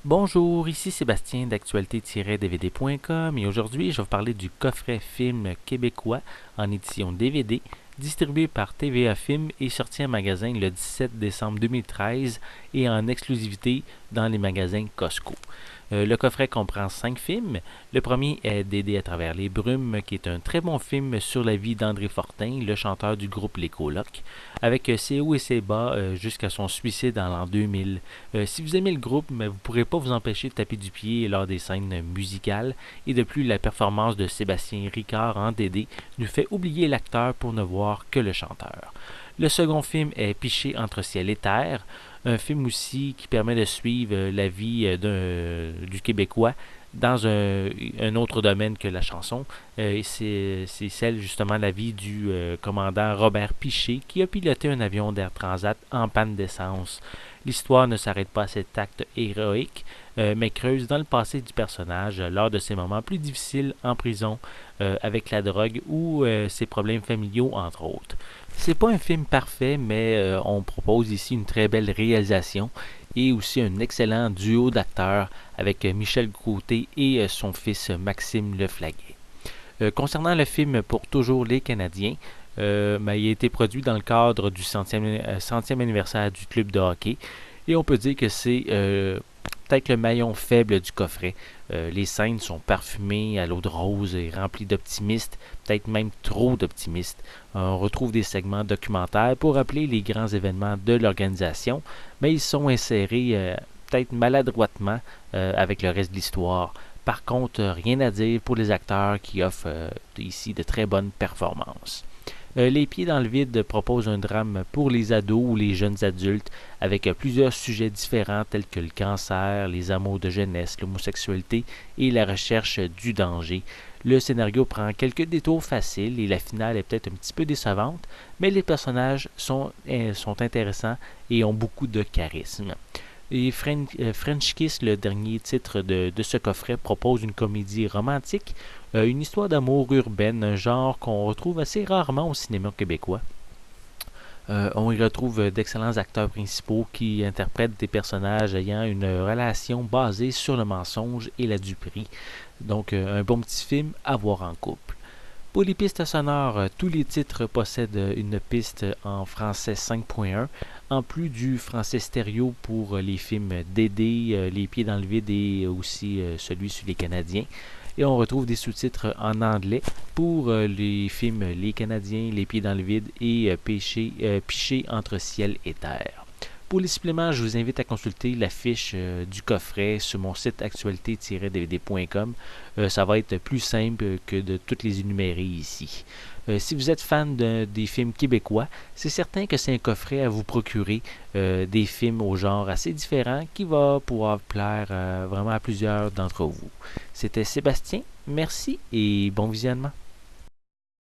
Bonjour, ici Sébastien d'actualité-dvd.com et aujourd'hui je vais vous parler du coffret film québécois en édition DVD distribué par TVA Film et sorti en magasin le 17 décembre 2013 et en exclusivité dans les magasins Costco. Le coffret comprend 5 films. Le premier est Dédé à travers les brumes, qui est un très bon film sur la vie d'André Fortin, le chanteur du groupe Les Colocs, avec ses hauts et ses bas jusqu'à son suicide en l'an 2000. Si vous aimez le groupe, vous ne pourrez pas vous empêcher de taper du pied lors des scènes musicales, et de plus, la performance de Sébastien Ricard en Dédé nous fait oublier l'acteur pour ne voir que le chanteur. Le second film est Piché entre ciel et terre, un film aussi qui permet de suivre la vie du Québécois dans un autre domaine que la chanson. C'est celle justement la vie du commandant Robert Piché qui a piloté un avion d'Air Transat en panne d'essence. L'histoire ne s'arrête pas à cet acte héroïque, mais creuse dans le passé du personnage lors de ses moments plus difficiles en prison avec la drogue ou ses problèmes familiaux entre autres. C'est pas un film parfait, mais on propose ici une très belle réalisation et aussi un excellent duo d'acteurs avec Michel Côté et son fils Maxime Leflaguet. Concernant le film Pour toujours les Canadiens, il a été produit dans le cadre du centième anniversaire du club de hockey et on peut dire que c'est peut-être le maillon faible du coffret. Les scènes sont parfumées à l'eau de rose et remplies d'optimistes, peut-être même trop d'optimistes. On retrouve des segments documentaires pour rappeler les grands événements de l'organisation, mais ils sont insérés peut-être maladroitement avec le reste de l'histoire. Par contre, rien à dire pour les acteurs qui offrent ici de très bonnes performances. Les Pieds dans le vide propose un drame pour les ados ou les jeunes adultes avec plusieurs sujets différents tels que le cancer, les amours de jeunesse, l'homosexualité et la recherche du danger. Le scénario prend quelques détours faciles et la finale est peut-être un petit peu décevante, mais les personnages sont intéressants et ont beaucoup de charisme. Et French Kiss, le dernier titre de ce coffret, propose une comédie romantique, une histoire d'amour urbaine, un genre qu'on retrouve assez rarement au cinéma québécois. On y retrouve d'excellents acteurs principaux qui interprètent des personnages ayant une relation basée sur le mensonge et la duperie. Donc un bon petit film à voir en couple. Pour les pistes sonores, tous les titres possèdent une piste en français 5.1, en plus du français stéréo pour les films Dédé, Les Pieds dans le vide et aussi celui sur les Canadiens. Et on retrouve des sous-titres en anglais pour les films Les Canadiens, Les Pieds dans le vide et Piché entre ciel et terre. Pour les suppléments, je vous invite à consulter la fiche du coffret sur mon site actualité-dvd.com. Ça va être plus simple que de toutes les énumérer ici. Si vous êtes fan des films québécois, c'est certain que c'est un coffret à vous procurer des films au genre assez différents qui va pouvoir plaire vraiment à plusieurs d'entre vous. C'était Sébastien, merci et bon visionnement.